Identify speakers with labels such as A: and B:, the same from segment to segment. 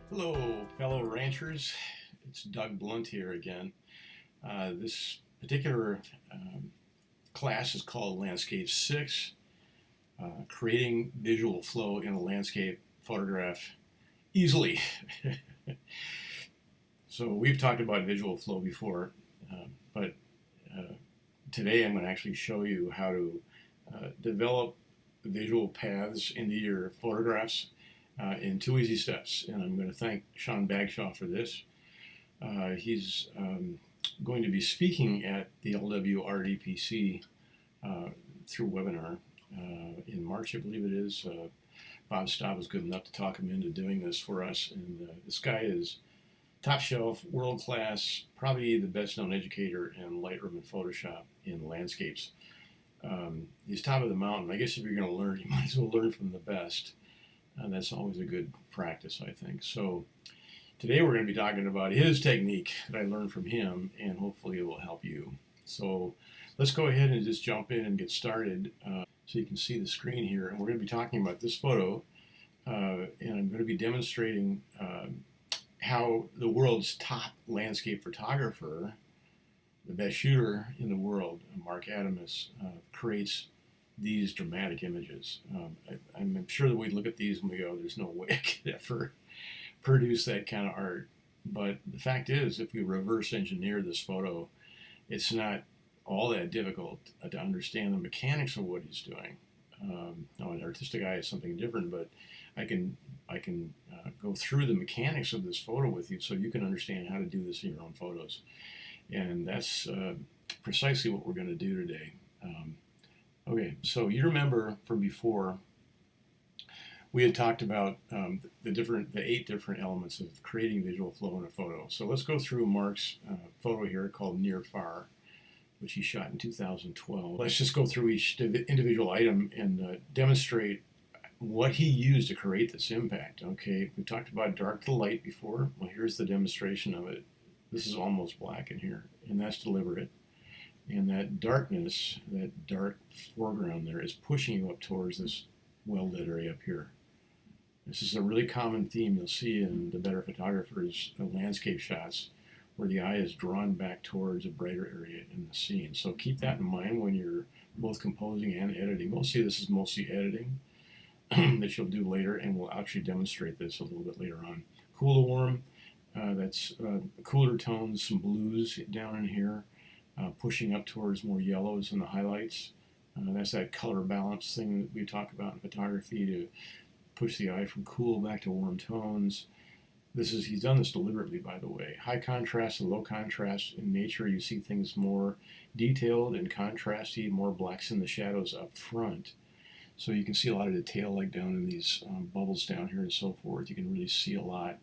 A: Hello, fellow ranchers. It's Doug Blunt here again. This particular class is called Landscape 6, Creating Visual Flow in a Landscape Photograph Easily. So we've talked about visual flow before, but today I'm going to actually show you how to develop visual paths into your photographs in 2 easy steps. And I'm going to thank Sean Bagshaw for this. He's going to be speaking at the LWRDPC through webinar in March, I believe it is. Bob Staub was good enough to talk him into doing this for us. And this guy is top shelf, world class, probably the best known educator in Lightroom and Photoshop in landscapes. He's top of the mountain. I guess if you're going to learn, you might as well learn from the best. And that's always a good practice, I think. So today we're going to be talking about his technique that I learned from him, and hopefully it will help you. So let's go ahead and just jump in and get started. So you can see the screen here, and we're going to be talking about this photo, and I'm going to be demonstrating how the world's top landscape photographer, the best shooter in the world, Mark Adamus, creates these dramatic images. I'm sure that we look at these and we go, there's no way I could ever produce that kind of art. But the fact is, if we reverse engineer this photo, it's not all that difficult to understand the mechanics of what he's doing. Now, an artistic eye is something different, but I can go through the mechanics of this photo with you so you can understand how to do this in your own photos. And that's precisely what we're going to do today. Okay, so you remember from before, we had talked about the 8 different elements of creating visual flow in a photo. So let's go through Mark's photo here called Near Far, which he shot in 2012. Let's just go through each individual item and demonstrate what he used to create this impact. Okay, we talked about dark to light before. Well, here's the demonstration of it. This is almost black in here, and that's deliberate. And that darkness, that dark foreground there, is pushing you up towards this well-lit area up here. This is a really common theme you'll see in the better photographers' landscape shots, where the eye is drawn back towards a brighter area in the scene. So keep that in mind when you're both composing and editing. We'll see this is mostly editing that you'll do later, and we'll actually demonstrate this a little bit later on. Cool to warm, that's cooler tones, some blues down in here. Pushing up towards more yellows in the highlights. That's that color balance thing that we talk about in photography to push the eye from cool back to warm tones. He's done this deliberately, by the way. High contrast and low contrast in nature, you see things more detailed and contrasty, more blacks in the shadows up front. So you can see a lot of detail like down in these bubbles down here and so forth. You can really see a lot.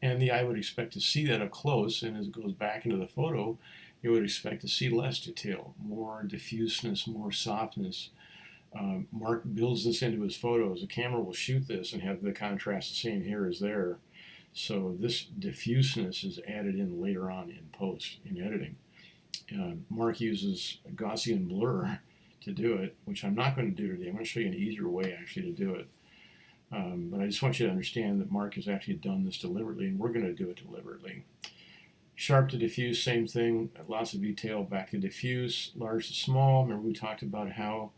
A: And the eye would expect to see that up close, and as it goes back into the photo, you would expect to see less detail, more diffuseness, more softness. Mark builds this into his photos. The camera will shoot this and have the contrast the same here as there. So this diffuseness is added in later on in post, in editing. Mark uses Gaussian blur to do it, which I'm not going to do today. I'm going to show you an easier way actually to do it. But I just want you to understand that Mark has actually done this deliberately, and we're going to do it deliberately. Sharp to diffuse, same thing, lots of detail, back to diffuse, large to small. Remember we talked about how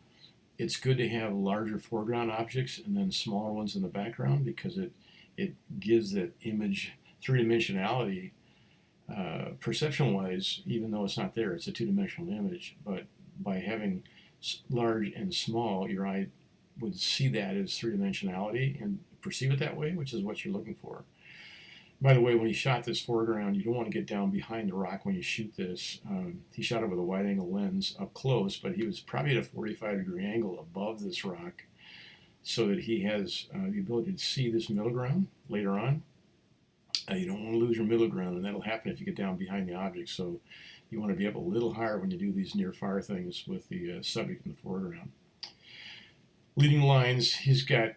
A: it's good to have larger foreground objects and then smaller ones in the background because it gives that image three-dimensionality perception-wise, even though it's not there, it's a two-dimensional image. But by having large and small, your eye would see that as three-dimensionality and perceive it that way, which is what you're looking for. By the way, when he shot this foreground, you don't want to get down behind the rock when you shoot this. He shot it with a wide-angle lens up close, but he was probably at a 45-degree angle above this rock so that he has the ability to see this middle ground later on. You don't want to lose your middle ground, and that'll happen if you get down behind the object. So you want to be up a little higher when you do these near-far things with the subject in the foreground. Leading lines, he's got,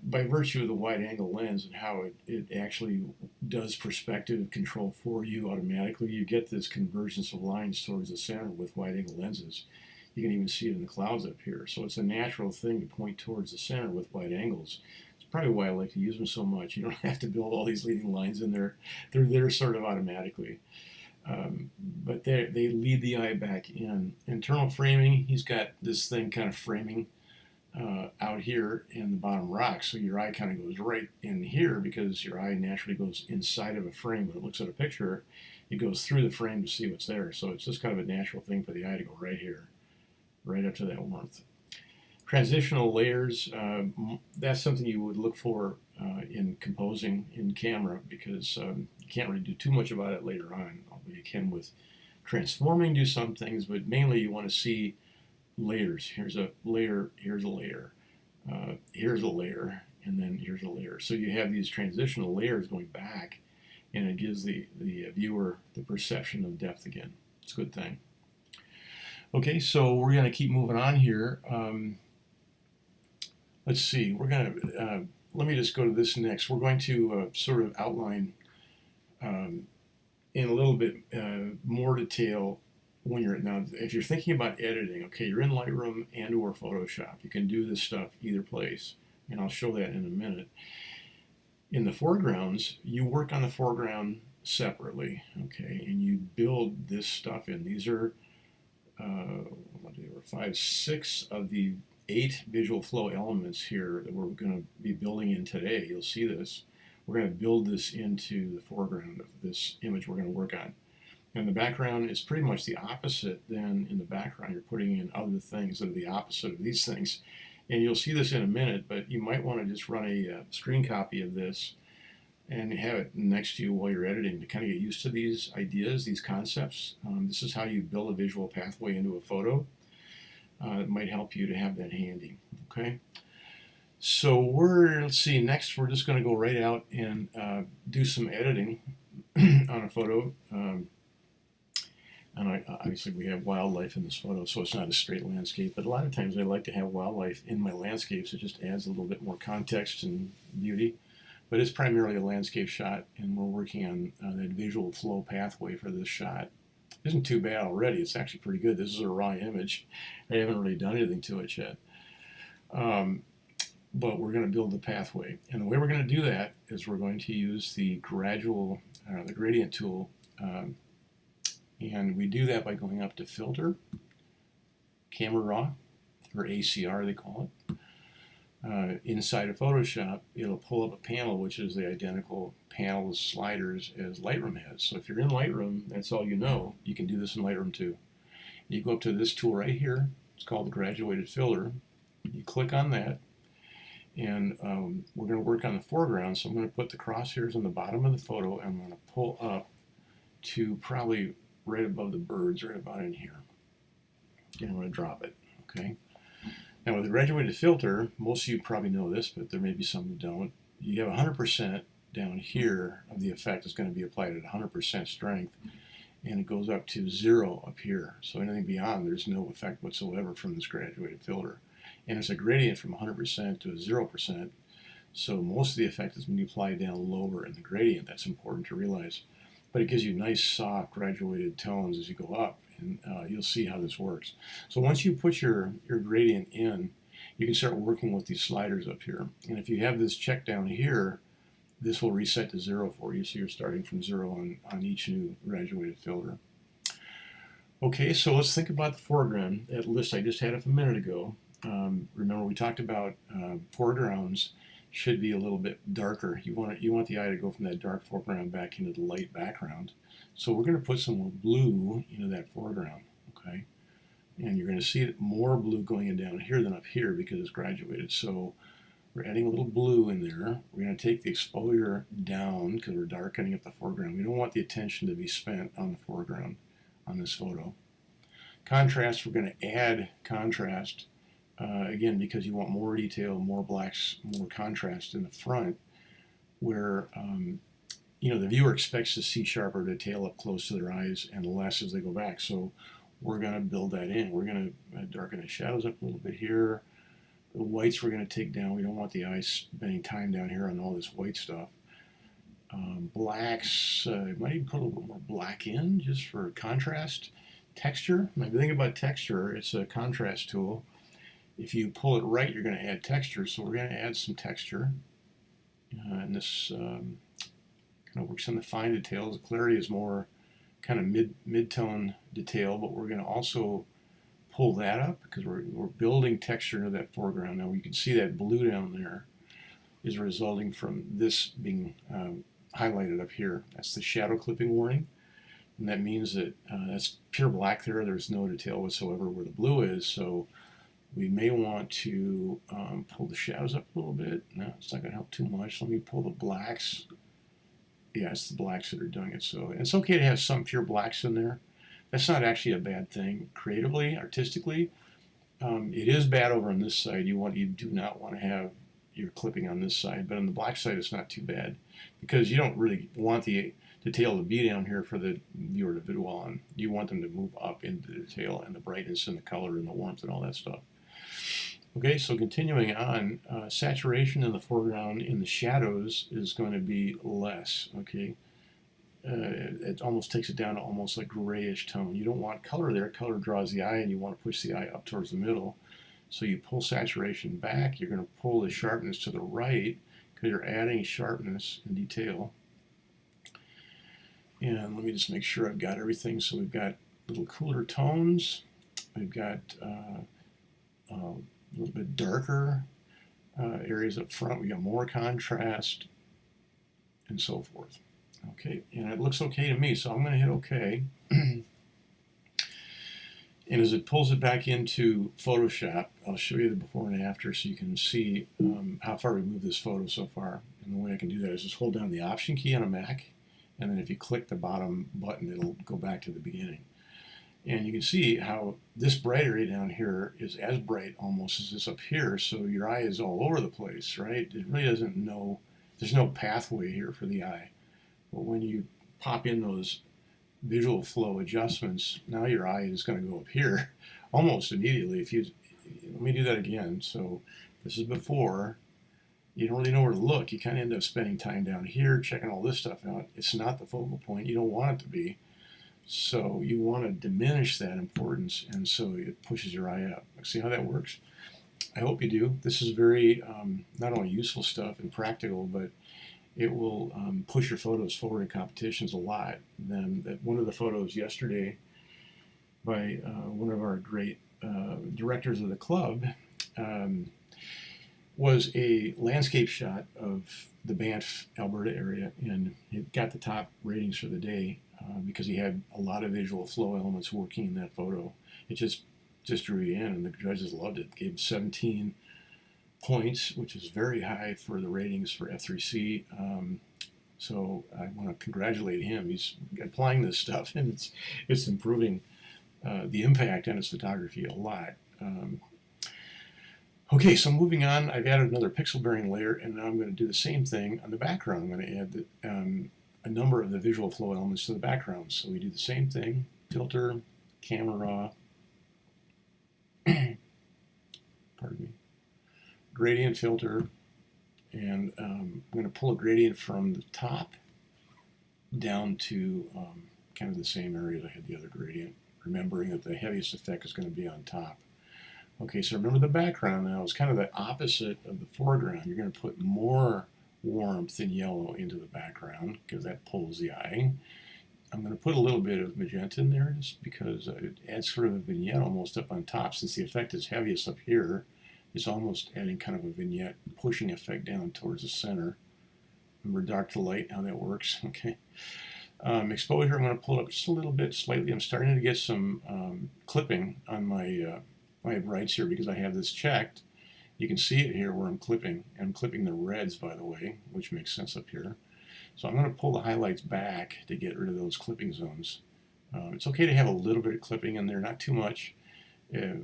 A: by virtue of the wide-angle lens and how it actually does perspective control for you automatically, you get this convergence of lines towards the center with wide-angle lenses. You can even see it in the clouds up here. So it's a natural thing to point towards the center with wide angles. It's probably why I like to use them so much. You don't have to build all these leading lines in there. They're there sort of automatically. But they lead the eye back in. Internal framing, he's got this thing kind of framing out here in the bottom rock, so your eye kind of goes right in here because your eye naturally goes inside of a frame. When it looks at a picture, it goes through the frame to see what's there. So it's just kind of a natural thing for the eye to go right here, right up to that warmth. Transitional layers, that's something you would look for in composing in camera because you can't really do too much about it later on, although you can with transforming, do some things, but mainly you want to see layers. Here's a layer, here's a layer, here's a layer, and then here's a layer. So you have these transitional layers going back, and it gives the viewer the perception of depth again. It's a good thing. Okay, so we're going to keep moving on here. Let's see, we're going to, let me just go to this next. We're going to sort of outline in a little bit more detail when you're, now if you're thinking about editing, okay, you're in Lightroom and or Photoshop. You can do this stuff either place, and I'll show that in a minute. In the foregrounds, you work on the foreground separately, okay, and you build this stuff in. These are 5, 6 of the 8 visual flow elements here that we're going to be building in today. You'll see this. We're going to build this into the foreground of this image we're going to work on. And the background is pretty much the opposite. Then in the background you're putting in other things that are the opposite of these things. And you'll see this in a minute, but you might want to just run a screen copy of this and have it next to you while you're editing to kind of get used to these ideas, these concepts. This is how you build a visual pathway into a photo. It might help you to have that handy, okay? So let's see, next we're just going to go right out and do some editing on a photo. And obviously we have wildlife in this photo, so it's not a straight landscape, but a lot of times I like to have wildlife in my landscapes. It just adds a little bit more context and beauty. But it's primarily a landscape shot, and we're working on that visual flow pathway for this shot. It isn't too bad already. It's actually pretty good. This is a raw image. I haven't really done anything to it yet. But we're going to build the pathway. And the way we're going to do that is we're going to use the the gradient tool. And we do that by going up to Filter, Camera Raw, or ACR they call it. Inside of Photoshop, it'll pull up a panel which is the identical panel of sliders as Lightroom has. So if you're in Lightroom, that's all you know. You can do this in Lightroom too. You go up to this tool right here. It's called the Graduated Filter. You click on that, and we're going to work on the foreground. So I'm going to put the crosshairs on the bottom of the photo, and I'm going to pull up to probably right above the birds, right about in here. And I'm going to drop it, okay? Now with the graduated filter, most of you probably know this, but there may be some who don't. You have 100% down here of the effect is going to be applied at 100% strength, and it goes up to 0 up here. So anything beyond, there's no effect whatsoever from this graduated filter. And it's a gradient from 100% to 0%, so most of the effect is going to be applied down lower in the gradient. That's important to realize. But it gives you nice, soft, graduated tones as you go up, and you'll see how this works. So once you put your gradient in, you can start working with these sliders up here. And if you have this check down here, this will reset to 0 for you, so you're starting from 0 on each new graduated filter. Okay, so let's think about the foreground. That list I just had a minute ago. Remember we talked about foregrounds should be a little bit darker. You want the eye to go from that dark foreground back into the light background. So we're going to put some more blue into that foreground, okay? And you're going to see more blue going in down here than up here because it's graduated. So we're adding a little blue in there. We're going to take the exposure down because we're darkening up the foreground. We don't want the attention to be spent on the foreground on this photo. Contrast, we're going to add contrast. Again, because you want more detail, more blacks, more contrast in the front, where the viewer expects to see sharper detail up close to their eyes and less as they go back. So we're going to build that in. We're going to darken the shadows up a little bit here. The whites we're going to take down. We don't want the eyes spending time down here on all this white stuff. Blacks, might even put a little bit more black in just for contrast. Texture, when you think about texture, it's a contrast tool. If you pull it right, you're going to add texture, so we're going to add some texture. And this kind of works on the fine details. The clarity is more kind of mid-tone detail, but we're going to also pull that up because we're building texture into that foreground. Now you can see that blue down there is resulting from this being highlighted up here. That's the shadow clipping warning. And that means that that's pure black there. There's no detail whatsoever where the blue is. So we may want to pull the shadows up a little bit. No, it's not going to help too much. Let me pull the blacks. Yeah, it's the blacks that are doing it. So it's okay to have some pure blacks in there. That's not actually a bad thing creatively, artistically. It is bad over on this side. You do not want to have your clipping on this side, but on the black side it's not too bad because you don't really want the detail to be down here for the viewer to dwell on. You want them to move up into the detail and the brightness and the color and the warmth and all that stuff. Okay, so continuing on, saturation in the foreground in the shadows is going to be less. Okay, it almost takes it down to almost like grayish tone. You don't want color there. Color draws the eye, and you want to push the eye up towards the middle. So you pull saturation back. You're going to pull the sharpness to the right because you're adding sharpness and detail. And let me just make sure I've got everything. So we've got little cooler tones. We've got a little bit darker areas up front. We got more contrast and so forth. Okay, and it looks okay to me, so I'm going to hit OK. And as it pulls it back into Photoshop, I'll show you the before and after so you can see how far we moved this photo so far. And the way I can do that is just hold down the Option key on a Mac, and then if you click the bottom button, it'll go back to the beginning. And you can see how this bright area down here is as bright almost as this up here, so your eye is all over the place, right? It really doesn't know, there's no pathway here for the eye. But when you pop in those visual flow adjustments, now your eye is going to go up here almost immediately. Let me do that again. So this is before. You don't really know where to look. You kind of end up spending time down here checking all this stuff out. It's not the focal point. You don't want it to be. So you want to diminish that importance, and so it pushes your eye up. See how that works? I hope you do. This is very not only useful stuff and practical, but it will push your photos forward in competitions a lot. Then one of the photos yesterday by one of our great directors of the club was a landscape shot of the Banff, Alberta area, and it got the top ratings for the day because he had a lot of visual flow elements working in that photo. It just drew you in, and the judges loved it. Gave 17 points, which is very high for the ratings for F3C. So I want to congratulate him. He's applying this stuff, and it's improving the impact on his photography a lot. Okay, so moving on, I've added another pixel bearing layer, and now I'm going to do the same thing on the background. I'm going to add a number of the visual flow elements to the background. So we do the same thing: filter, camera raw, pardon me, gradient filter, and I'm going to pull a gradient from the top down to kind of the same area as I had the other gradient, remembering that the heaviest effect is going to be on top. Okay, so remember the background now is kind of the opposite of the foreground. You're going to put more warmth and yellow into the background because that pulls the eye. I'm going to put a little bit of magenta in there just because it adds sort of a vignette almost up on top. Since the effect is heaviest up here, it's almost adding kind of a vignette pushing effect down towards the center. Remember dark to light, how that works. Okay. Exposure, I'm going to pull it up just a little bit slightly. I'm starting to get some clipping on my brights here because I have this checked. You can see it here where I'm clipping. I'm clipping the reds, by the way, which makes sense up here. So I'm going to pull the highlights back to get rid of those clipping zones. It's okay to have a little bit of clipping in there, not too much.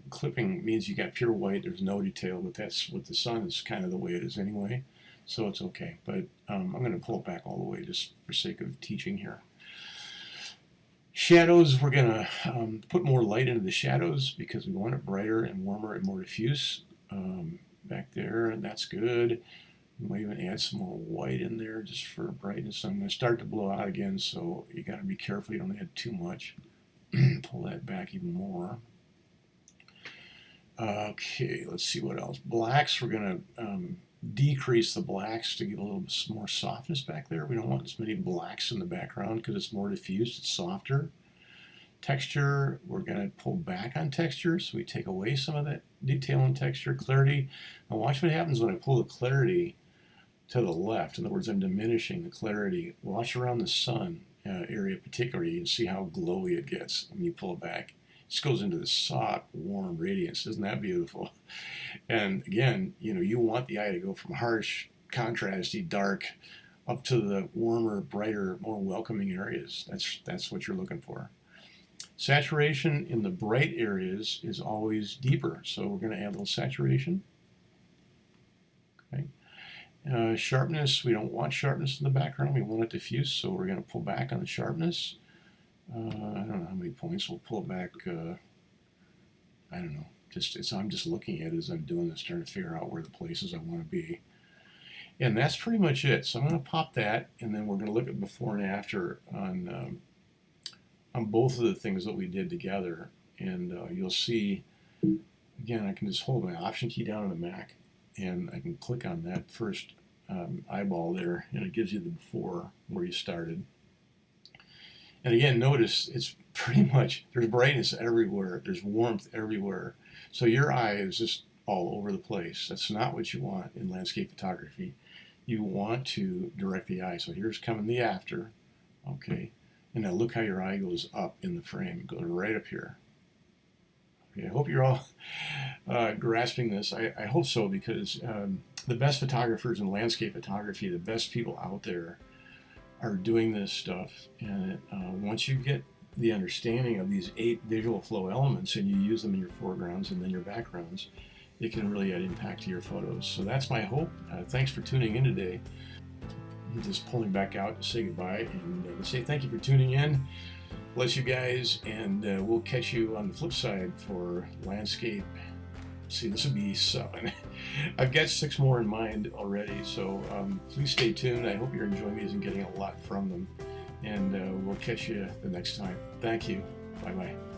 A: Clipping means you got pure white, there's no detail, but that's with the sun is kind of the way it is anyway. So it's okay. But I'm going to pull it back all the way just for sake of teaching here. Shadows, we're going to put more light into the shadows because we want it brighter and warmer and more diffuse. Back there, and that's good. We might even add some more white in there just for brightness. I'm going to start to blow out again, so you got to be careful you don't add too much. Pull that back even more. Okay, let's see what else. Blacks, we're going to decrease the blacks to give a little bit more softness back there. We don't want as many blacks in the background because it's more diffused, it's softer. Texture, we're going to pull back on texture, so we take away some of that detail and texture. Clarity, now watch what happens when I pull the clarity to the left. In other words, I'm diminishing the clarity. Watch around the sun area particularly, you can see how glowy it gets when you pull it back. It just goes into the soft, warm radiance. Isn't that beautiful? And again, you want the eye to go from harsh, contrasty, dark, up to the warmer, brighter, more welcoming areas. That's what you're looking for. Saturation in the bright areas is always deeper, so we're going to add a little saturation. Okay. Sharpness, we don't want sharpness in the background. We want it diffuse, so we're going to pull back on the sharpness. I don't know how many points. We'll pull it back, I don't know. I'm just looking at it as I'm doing this, trying to figure out where the places I want to be. And that's pretty much it. So I'm going to pop that, and then we're going to look at before and after on both of the things that we did together. And you'll see, again, I can just hold my Option key down on the Mac, and I can click on that first eyeball there, and it gives you the before where you started. And again, notice it's pretty much, there's brightness everywhere, there's warmth everywhere. So your eye is just all over the place. That's not what you want in landscape photography. You want to direct the eye. So here's coming the after, okay? And now look how your eye goes up in the frame. Go right up here. Okay, I hope you're all grasping this. I hope so, because the best photographers in landscape photography, the best people out there, are doing this stuff. And once you get the understanding of these 8 visual flow elements and you use them in your foregrounds and then your backgrounds, it can really add impact to your photos. So that's my hope. Thanks for tuning in today. I'm just pulling back out to say goodbye and to say thank you for tuning in. Bless you guys, and we'll catch you on the flip side for landscape. See, this will be 7. I've got 6 more in mind already, so please stay tuned. I hope you're enjoying these and getting a lot from them. And we'll catch you the next time. Thank you. Bye-bye.